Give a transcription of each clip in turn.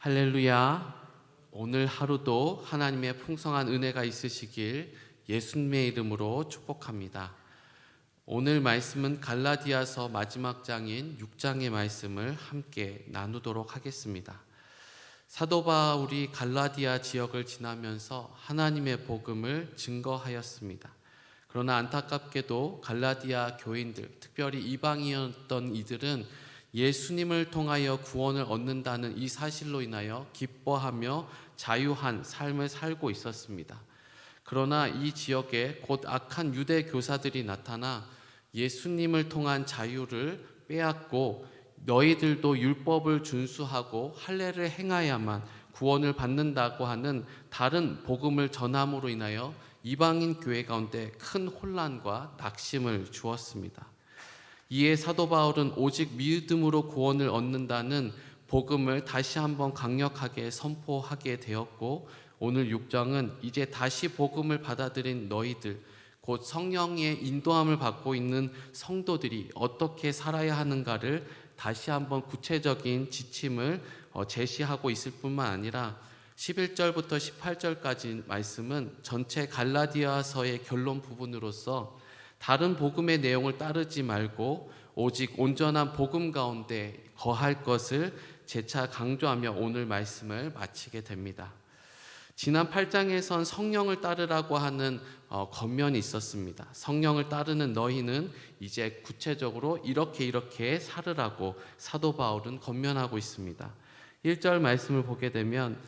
할렐루야. 오늘 하루도 하나님의 풍성한 은혜가 있으시길 예수님의 이름으로 축복합니다. 오늘 말씀은 갈라디아서 마지막 장인 6장의 말씀을 함께 나누도록 하겠습니다. 사도 바울이 갈라디아 지역을 지나면서 하나님의 복음을 증거하였습니다. 그러나 안타깝게도 갈라디아 교인들, 특별히 이방인이었던 이들은 예수님을 통하여 구원을 얻는다는 이 사실로 인하여 기뻐하며 자유한 삶을 살고 있었습니다. 그러나 이 지역에 곧 악한 유대 교사들이 나타나 예수님을 통한 자유를 빼앗고 너희들도 율법을 준수하고 할례를 행하야만 구원을 받는다고 하는 다른 복음을 전함으로 인하여 이방인 교회 가운데 큰 혼란과 낙심을 주었습니다. 이에 사도 바울은 오직 믿음으로 구원을 얻는다는 복음을 다시 한번 강력하게 선포하게 되었고, 오늘 6장은 이제 다시 복음을 받아들인 너희들, 곧 성령의 인도함을 받고 있는 성도들이 어떻게 살아야 하는가를 다시 한번 구체적인 지침을 제시하고 있을 뿐만 아니라 11절부터 18절까지 말씀은 전체 갈라디아서의 결론 부분으로서 다른 복음의 내용을 따르지 말고 오직 온전한 복음 가운데 거할 것을 재차 강조하며 오늘 말씀을 마치게 됩니다. 지난 8장에선 성령을 따르라고 하는 권면이 있었습니다. 성령을 따르는 너희는 이제 구체적으로 이렇게 살으라고 사도 바울은 권면하고 있습니다. 1절 말씀을 보게 되면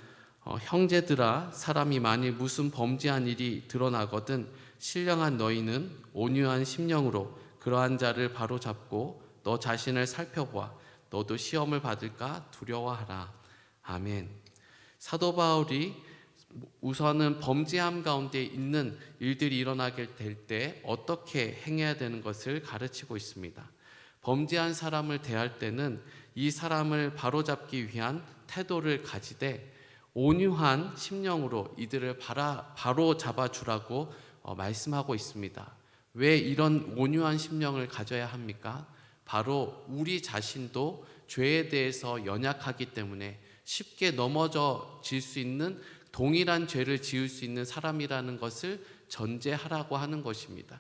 형제들아, 사람이 만일 무슨 범죄한 일이 드러나거든 신령한 너희는 온유한 심령으로 그러한 자를 바로잡고 너 자신을 살펴보아 너도 시험을 받을까 두려워하라. 아멘. 사도 바울이 우선은 범죄함 가운데 있는 일들이 일어나게 될 때 어떻게 행해야 되는 것을 가르치고 있습니다. 범죄한 사람을 대할 때는 이 사람을 바로잡기 위한 태도를 가지되 온유한 심령으로 이들을 바로 잡아주라고 말씀하고 있습니다. 왜 이런 온유한 심령을 가져야 합니까? 바로 우리 자신도 죄에 대해서 연약하기 때문에 쉽게 넘어질 수 있는 동일한 죄를 지을 수 있는 사람이라는 것을 전제하라고 하는 것입니다.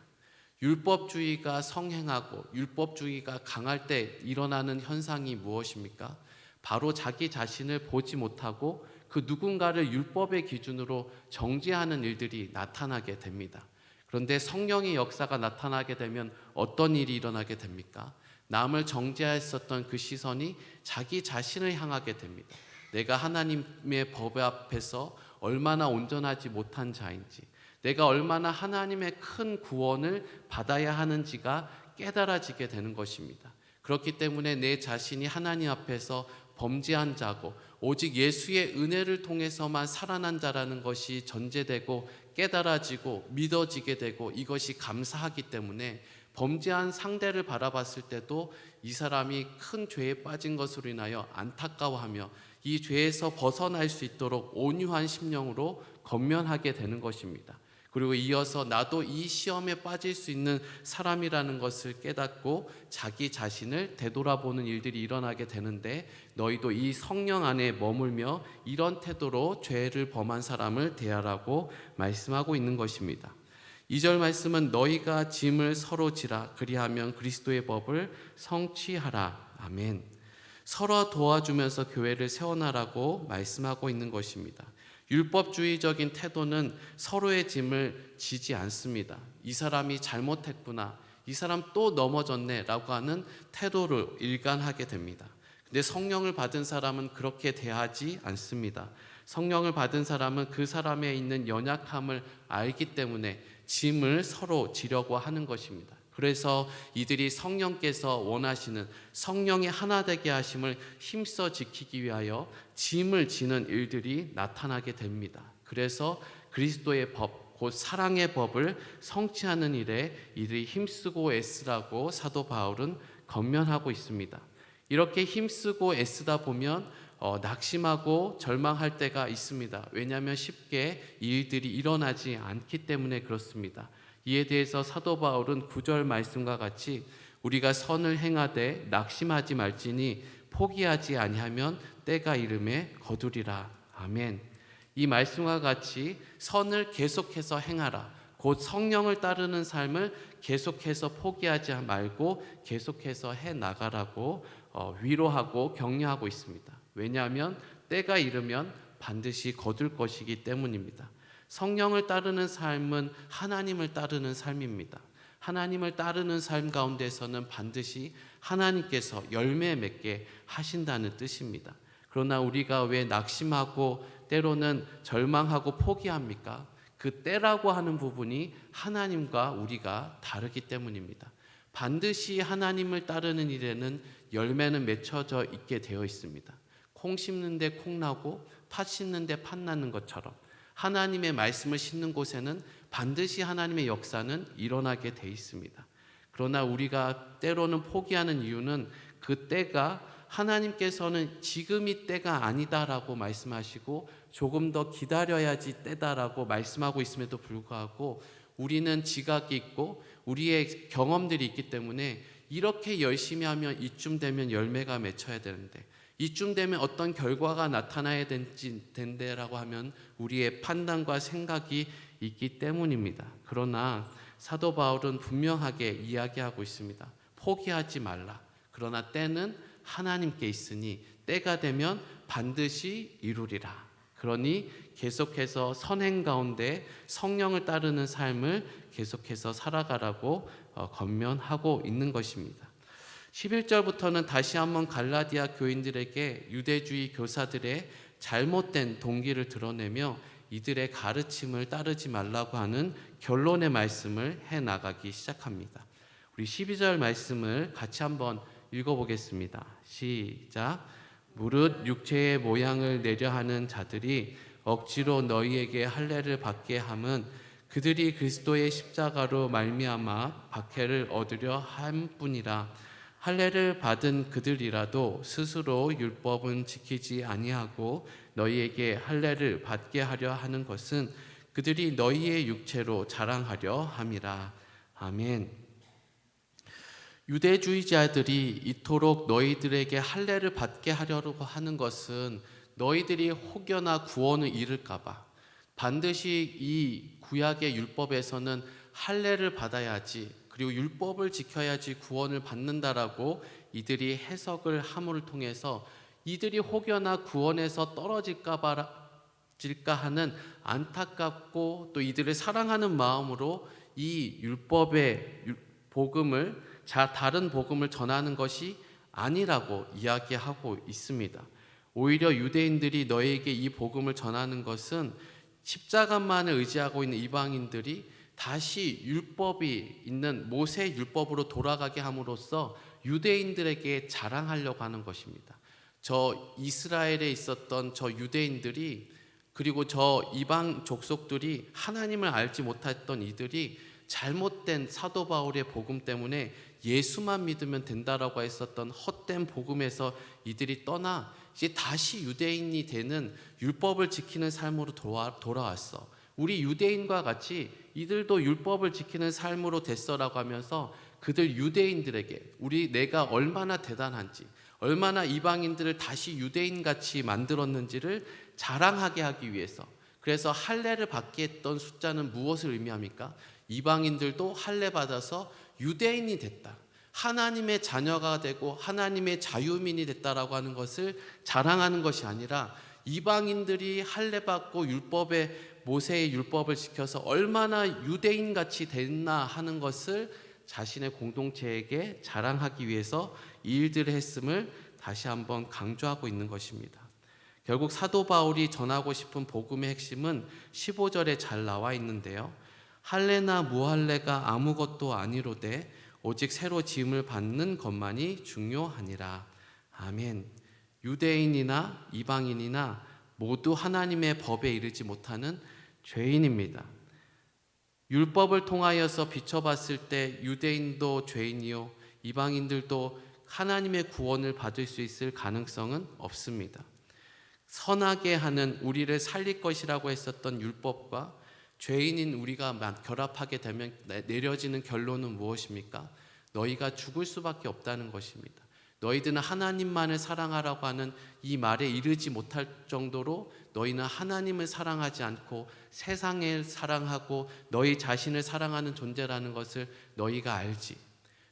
율법주의가 성행하고 율법주의가 강할 때 일어나는 현상이 무엇입니까? 바로 자기 자신을 보지 못하고 그 누군가를 율법의 기준으로 정죄하는 일들이 나타나게 됩니다. 그런데 성령의 역사가 나타나게 되면 어떤 일이 일어나게 됩니까? 남을 정죄했었던 그 시선이 자기 자신을 향하게 됩니다. 내가 하나님의 법 앞에서 얼마나 온전하지 못한 자인지, 내가 얼마나 하나님의 큰 구원을 받아야 하는지가 깨달아지게 되는 것입니다. 그렇기 때문에 내 자신이 하나님 앞에서 범죄한 자고 오직 예수의 은혜를 통해서만 살아난 자라는 것이 전제되고 깨달아지고 믿어지게 되고 이것이 감사하기 때문에 범죄한 상대를 바라봤을 때도 이 사람이 큰 죄에 빠진 것으로 인하여 안타까워하며 이 죄에서 벗어날 수 있도록 온유한 심령으로 권면하게 되는 것입니다. 그리고 이어서 나도 이 시험에 빠질 수 있는 사람이라는 것을 깨닫고 자기 자신을 되돌아보는 일들이 일어나게 되는데 너희도 이 성령 안에 머물며 이런 태도로 죄를 범한 사람을 대하라고 말씀하고 있는 것입니다. 2절 말씀은 너희가 짐을 서로 지라 그리하면 그리스도의 법을 성취하라. 아멘. 서로 도와주면서 교회를 세워나라고 말씀하고 있는 것입니다. 율법주의적인 태도는 서로의 짐을 지지 않습니다. 이 사람이 잘못했구나, 이 사람 또 넘어졌네 라고 하는 태도를 일관하게 됩니다. 근데 성령을 받은 사람은 그렇게 대하지 않습니다. 성령을 받은 사람은 그 사람에 있는 연약함을 알기 때문에 짐을 서로 지려고 하는 것입니다. 그래서 이들이 성령께서 원하시는 성령의 하나 되게 하심을 힘써 지키기 위하여 짐을 지는 일들이 나타나게 됩니다. 그래서 그리스도의 법, 곧 사랑의 법을 성취하는 일에 이들이 힘쓰고 애쓰라고 사도 바울은 권면하고 있습니다. 이렇게 힘쓰고 애쓰다 보면 낙심하고 절망할 때가 있습니다. 왜냐하면 쉽게 이 일들이 일어나지 않기 때문에 그렇습니다. 이에 대해서 사도 바울은 9절 말씀과 같이 우리가 선을 행하되 낙심하지 말지니 포기하지 아니하면 때가 이름에 거두리라. 아멘. 이 말씀과 같이 선을 계속해서 행하라. 곧 성령을 따르는 삶을 계속해서 포기하지 말고 계속해서 해 나가라고 위로하고 격려하고 있습니다. 왜냐하면 때가 이르면 반드시 거둘 것이기 때문입니다. 성령을 따르는 삶은 하나님을 따르는 삶입니다. 하나님을 따르는 삶 가운데서는 반드시 하나님께서 열매 맺게 하신다는 뜻입니다. 그러나 우리가 왜 낙심하고 때로는 절망하고 포기합니까? 그 때라고 하는 부분이 하나님과 우리가 다르기 때문입니다. 반드시 하나님을 따르는 일에는 열매는 맺혀져 있게 되어 있습니다. 콩 심는데 콩 나고 팥 심는데 팥 나는 것처럼 하나님의 말씀을 심는 곳에는 반드시 하나님의 역사는 일어나게 돼 있습니다. 그러나 우리가 때로는 포기하는 이유는 그 때가 하나님께서는 지금이 때가 아니다라고 말씀하시고 조금 더 기다려야지 때다라고 말씀하고 있음에도 불구하고 우리는 지각이 있고 우리의 경험들이 있기 때문에 이렇게 열심히 하면 이쯤 되면 열매가 맺혀야 되는데 이쯤 되면 어떤 결과가 나타나야 된다라고 하면 우리의 판단과 생각이 있기 때문입니다. 그러나 사도 바울은 분명하게 이야기하고 있습니다. 포기하지 말라. 그러나 때는 하나님께 있으니 때가 되면 반드시 이루리라. 그러니 계속해서 선행 가운데 성령을 따르는 삶을 계속해서 살아가라고 권면하고 있는 것입니다. 11절부터는 다시 한번 갈라디아 교인들에게 유대주의 교사들의 잘못된 동기를 드러내며 이들의 가르침을 따르지 말라고 하는 결론의 말씀을 해나가기 시작합니다. 우리 12절 말씀을 같이 한번 읽어보겠습니다. 시작. 무릇 육체의 모양을 내려 하는 자들이 억지로 너희에게 할례를 받게 함은 그들이 그리스도의 십자가로 말미암아 박해를 얻으려 함뿐이라. 할례를 받은 그들이라도 스스로 율법은 지키지 아니하고 너희에게 할례를 받게 하려 하는 것은 그들이 너희의 육체로 자랑하려 함이라. 아멘. 유대주의자들이 이토록 너희들에게 할례를 받게 하려고 하는 것은 너희들이 혹여나 구원을 잃을까 봐. 반드시 이 구약의 율법에서는 할례를 받아야지, 그리고 율법을 지켜야지 구원을 받는다라고 이들이 해석을 함을 통해서 이들이 혹여나 구원에서 떨어질까 하는 안타깝고 또 이들을 사랑하는 마음으로 이 율법의 복음을 다른 복음을 전하는 것이 아니라고 이야기하고 있습니다. 오히려 유대인들이 너에게 이 복음을 전하는 것은 십자가만을 의지하고 있는 이방인들이 다시 율법이 있는 모세 율법으로 돌아가게 함으로써 유대인들에게 자랑하려고 하는 것입니다. 저 이스라엘에 있었던 저 유대인들이 그리고 저 이방 족속들이 하나님을 알지 못했던 이들이 잘못된 사도 바울의 복음 때문에 예수만 믿으면 된다라고 했었던 헛된 복음에서 이들이 떠나 이제 다시 유대인이 되는 율법을 지키는 삶으로 돌아왔어. 우리 유대인과 같이 이들도 율법을 지키는 삶으로 됐어라고 하면서 그들 유대인들에게 내가 얼마나 대단한지, 얼마나 이방인들을 다시 유대인같이 만들었는지를 자랑하게 하기 위해서, 그래서 할례를 받게 했던 숫자는 무엇을 의미합니까? 이방인들도 할례 받아서 유대인이 됐다, 하나님의 자녀가 되고 하나님의 자유민이 됐다라고 하는 것을 자랑하는 것이 아니라 이방인들이 할례 받고 모세의 율법을 지켜서 얼마나 유대인같이 됐나 하는 것을 자신의 공동체에게 자랑하기 위해서 이 일들을 했음을 다시 한번 강조하고 있는 것입니다. 결국 사도 바울이 전하고 싶은 복음의 핵심은 15절에 잘 나와 있는데요. 할례나 무할례가 아무것도 아니로되 오직 새로 지음을 받는 것만이 중요하니라. 아멘. 유대인이나 이방인이나 모두 하나님의 법에 이르지 못하는 죄인입니다. 율법을 통하여서 비춰봤을 때 유대인도 죄인이요 이방인들도 하나님의 구원을 받을 수 있을 가능성은 없습니다. 선하게 하는 우리를 살릴 것이라고 했었던 율법과 죄인인 우리가 결합하게 되면 내려지는 결론은 무엇입니까? 너희가 죽을 수밖에 없다는 것입니다. 너희들은 하나님만을 사랑하라고 하는 이 말에 이르지 못할 정도로 너희는 하나님을 사랑하지 않고 세상을 사랑하고 너희 자신을 사랑하는 존재라는 것을 너희가 알지.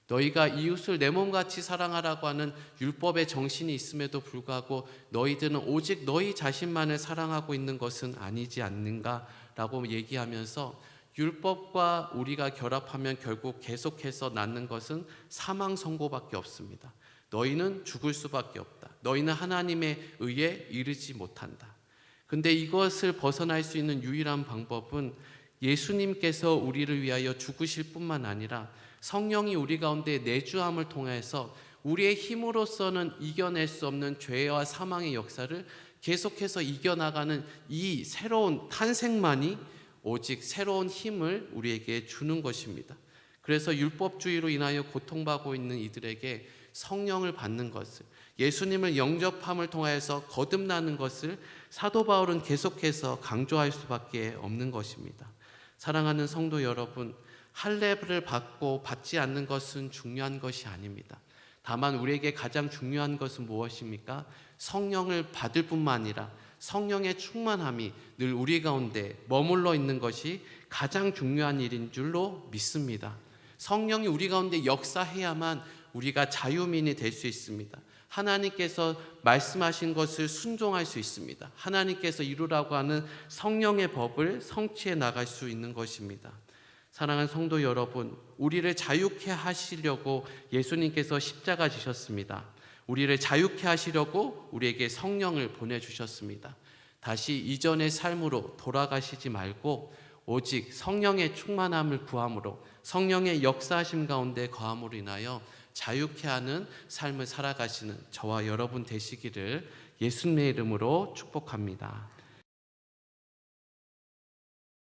너희가 이웃을 내 몸같이 사랑하라고 하는 율법의 정신이 있음에도 불구하고 너희들은 오직 너희 자신만을 사랑하고 있는 것은 아니지 않는가라고 얘기하면서 율법과 우리가 결합하면 결국 계속해서 낳는 것은 사망 선고밖에 없습니다. 너희는 죽을 수밖에 없다. 너희는 하나님의 의에 이르지 못한다. 근데 이것을 벗어날 수 있는 유일한 방법은 예수님께서 우리를 위하여 죽으실 뿐만 아니라 성령이 우리 가운데 내주함을 통해서 우리의 힘으로서는 이겨낼 수 없는 죄와 사망의 역사를 계속해서 이겨나가는 이 새로운 탄생만이 오직 새로운 힘을 우리에게 주는 것입니다. 그래서 율법주의로 인하여 고통받고 있는 이들에게 성령을 받는 것을, 예수님을 영접함을 통하여서 거듭나는 것을 사도 바울은 계속해서 강조할 수밖에 없는 것입니다. 사랑하는 성도 여러분, 할례를 받고 받지 않는 것은 중요한 것이 아닙니다. 다만 우리에게 가장 중요한 것은 무엇입니까? 성령을 받을 뿐만 아니라 성령의 충만함이 늘 우리 가운데 머물러 있는 것이 가장 중요한 일인 줄로 믿습니다. 성령이 우리 가운데 역사해야만 우리가 자유민이 될 수 있습니다. 하나님께서 말씀하신 것을 순종할 수 있습니다. 하나님께서 이루라고 하는 성령의 법을 성취해 나갈 수 있는 것입니다. 사랑하는 성도 여러분, 우리를 자유케 하시려고 예수님께서 십자가 지셨습니다. 우리를 자유케 하시려고 우리에게 성령을 보내주셨습니다. 다시 이전의 삶으로 돌아가시지 말고 오직 성령의 충만함을 구함으로, 성령의 역사하심 가운데 거함으로 인하여 자유케 하는 삶을 살아가시는 저와 여러분 되시기를 예수님의 이름으로 축복합니다.